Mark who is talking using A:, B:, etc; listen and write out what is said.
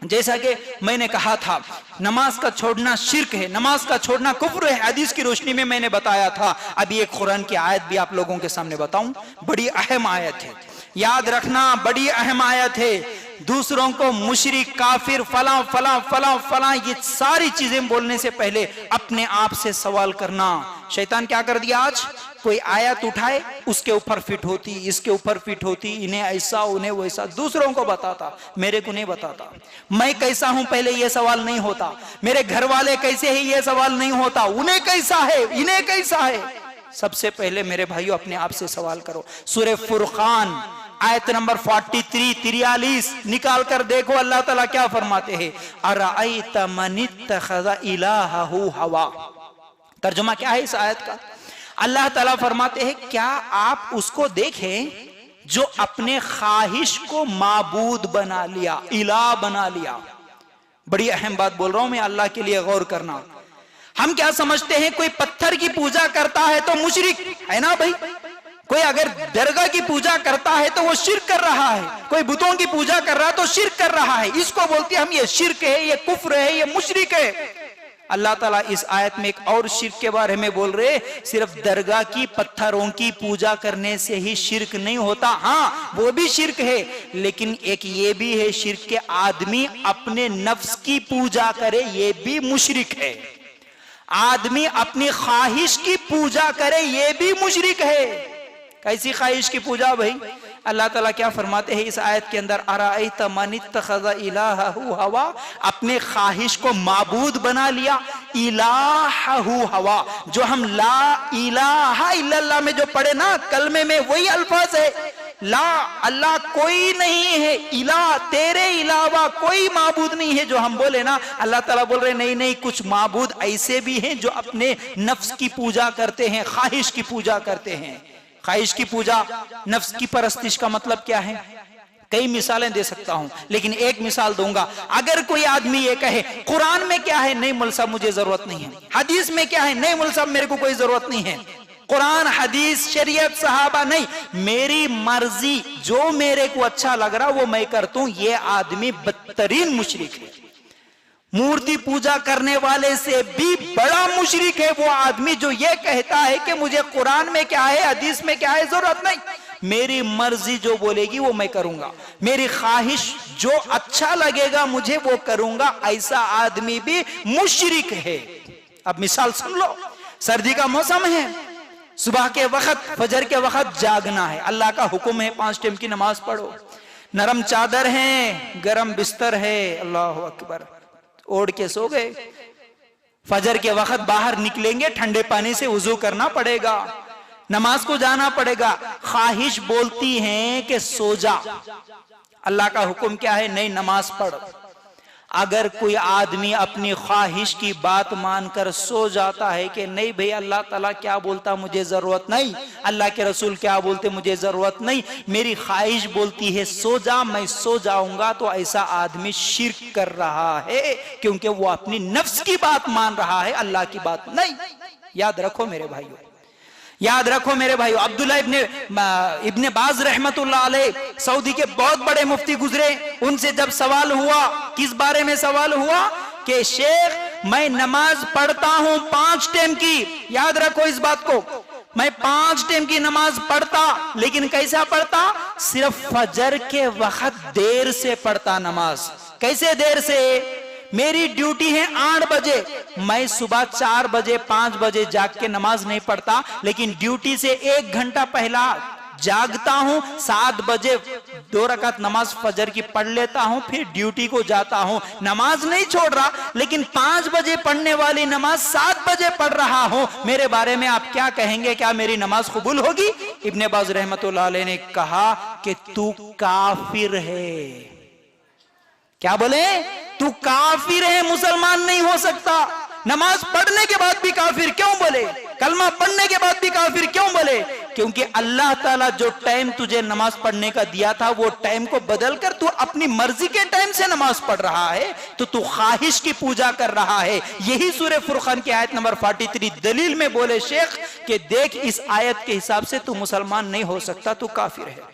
A: जैसा कि मैंने कहा था, नमाज का छोड़ना शिर्क है, नमाज का छोड़ना कुफ्र है। हदीस की रोशनी में मैंने बताया था। अभी एक कुरान की आयत भी आप लोगों के सामने बताऊं, बड़ी अहम आयत है, याद रखना, बड़ी अहम आयत है। दूसरों को मुशरिक, काफिर, फला फला फला फला ये सारी चीजें बोलने से पहले अपने आप से सवाल करना। शैतान क्या कर दिया, आज कोई आयत उठाए उसके ऊपर फिट होती, इसके ऊपर फिट होती, इन्हें ऐसा उन्हें वैसा, दूसरों को बताता, मेरे को नहीं बताता। मैं कैसा हूं पहले ये सवाल नहीं होता, मेरे घर वाले कैसे हैं ये सवाल नहीं होता, उन्हें कैसा है, इन्हें कैसा है। सबसे पहले मेरे भाइयों अपने आप से सवाल करो। सूरह फुरकान आयत नंबर 43 निकाल कर देखो, अल्लाह ताला क्या फरमाते हैं, अराअयत मन इत्तखज़ इलाहहु हवा। तर्जुमा क्या है इस आयत का? अल्लाह ताला फरमाते हैं, क्या आप उसको देखें जो अपने ख्वाहिश को माबूद बना लिया, इलाह बना लिया। बड़ी अहम बात बोल रहा हूं मैं, अल्लाह के लिए गौर करना। हम क्या समझते हैं, कोई पत्थर की पूजा करता है तो मुशरिक है ना भाई, कोई अगर दरगाह की पूजा करता है तो वो शिर्क कर रहा है, कोई बुतों की पूजा कर रहा है तो शिर्क कर रहा है, इसको बोलते हैं हम ये शिर्क है, ये कुफ्र है, ये मुशरिक है। अल्लाह ताला इस आयत में एक और शिर्क के बारे में बोल रहे, सिर्फ दरगाह की पत्थरों की पूजा करने से ही शिर्क नहीं होता, हाँ वो भी शिर्क है, लेकिन एक ये भी है शिर्क के आदमी अपने नफ्स की पूजा करे, ये भी मुशरिक है। आदमी अपनी ख्वाहिश की पूजा करे, ये भी मुशरिक है। कैसी ख्वाहिश की पूजा भाई? अल्लाह ताला क्या फरमाते हैं इस आयत के अंदर, अराअयत मन इत्तखज़ इलाहहु हवा, अपने ख्वाहिश को माबूद बना लिया। इलाहहु हवा, जो हम ला इलाहा इल्लल्लाह में जो पढ़े ना कलमे में, वही अल्फाज है, ला अल्लाह कोई नहीं है, इला तेरे अलावा कोई माबूद नहीं है। जो हम बोले ना, अल्लाह ताला बोल रहे नहीं नहीं, कुछ माबूद ऐसे भी हैं जो अपने नफ्स की पूजा करते हैं, ख्वाहिश की पूजा करते हैं। ख्वाहिश की पूजा, नफ्स की परस्तिश का मतलब क्या है? कई मिसालें दे सकता हूं, लेकिन एक मिसाल दूंगा। अगर कोई आदमी ये कहे कुरान में क्या है, नहीं मुल्ला साहब मुझे जरूरत नहीं है, हदीस में क्या है, नहीं मुल्ला साहब मेरे को कोई जरूरत नहीं है, कुरान हदीस शरीयत सहाबा नहीं, मेरी मर्जी, जो मेरे को अच्छा लग रहा वो मैं करता हूं, ये आदमी बदतरीन मुशरिक है। मूर्ति पूजा करने वाले से भी बड़ा मुशरिक है वो आदमी जो ये कहता है कि मुझे कुरान में क्या है, हदीस में क्या है जरूरत नहीं, मेरी मर्जी जो बोलेगी वो मैं करूंगा, मेरी ख्वाहिश जो अच्छा लगेगा मुझे वो करूंगा, ऐसा आदमी भी मुशरिक है। अब मिसाल सुन लो, सर्दी का मौसम है, सुबह के वक्त फजर के वक्त जागना है, अल्लाह का हुक्म है 5 टाइम की नमाज पढ़ो, नरम चादर है, गरम बिस्तर है, अल्लाह अकबर, ओढ़ के सो गए। फजर के वक्त बाहर निकलेंगे, ठंडे पानी से वुजू करना पड़ेगा, नमाज को जाना पड़ेगा। ख्वाहिश बोलती है कि सो जा, अल्लाह का हुक्म क्या है, नहीं नमाज पढ़। अगर कोई आदमी अपनी ख्वाहिश की बात मानकर सो जाता है कि नहीं भाई अल्लाह ताला क्या बोलता मुझे जरूरत नहीं, अल्लाह के रसूल क्या बोलते मुझे जरूरत नहीं, मेरी ख्वाहिश बोलती है सो जा, मैं सो जाऊंगा, तो ऐसा आदमी शिर्क कर रहा है, क्योंकि वो अपनी नफ्स की बात मान रहा है, अल्लाह की बात नहीं। याद रखो मेरे भाइयों, याद रखो मेरे भाइयों, अब्दुल्ला इब्ने बाज रहमतुल्लाह अलैह सऊदी के बहुत बड़े मुफ्ती गुजरे, उनसे जब सवाल हुआ, किस बारे में सवाल हुआ कि शेख मैं नमाज पढ़ता हूं 5 टाइम की, याद रखो इस बात को, मैं 5 टाइम की नमाज पढ़ता, लेकिन कैसा पढ़ता, सिर्फ फजर के वक्त देर से पढ़ता नमाज। कैसे देर से? मेरी ड्यूटी है 8 बजे, मैं सुबह 4 बजे 5 बजे जाग के नमाज नहीं पढ़ता, लेकिन ड्यूटी से 1 घंटा पहला जागता हूं, 7 बजे 2 रकात नमाज फजर की पढ़ लेता हूं, फिर ड्यूटी को जाता हूं, नमाज नहीं छोड़ रहा, लेकिन 5 बजे पढ़ने वाली नमाज 7 बजे पढ़ रहा हूं, मेरे बारे में आप क्या कहेंगे, क्या मेरी नमाज कबूल होगी? इब्ने बाज रहमतुल्लाह अलैह ने कहा कि तू काफिर है। क्या बोले? तू काफिर है, मुसलमान नहीं हो सकता। नमाज पढ़ने के बाद भी काफिर क्यों बोले? कलमा पढ़ने के बाद भी काफिर क्यों बोले? क्योंकि अल्लाह ताला जो टाइम तुझे नमाज पढ़ने का दिया था, वो टाइम को बदलकर तू अपनी मर्जी के टाइम से नमाज पढ़ रहा है, तो तू ख्वाहिश की पूजा कर रहा है। यही सूरह फुरकान की आयत नंबर 43 दलील में बोले शेख कि देख इस आयत के हिसाब से तू मुसलमान नहीं हो सकता, तू काफिर है।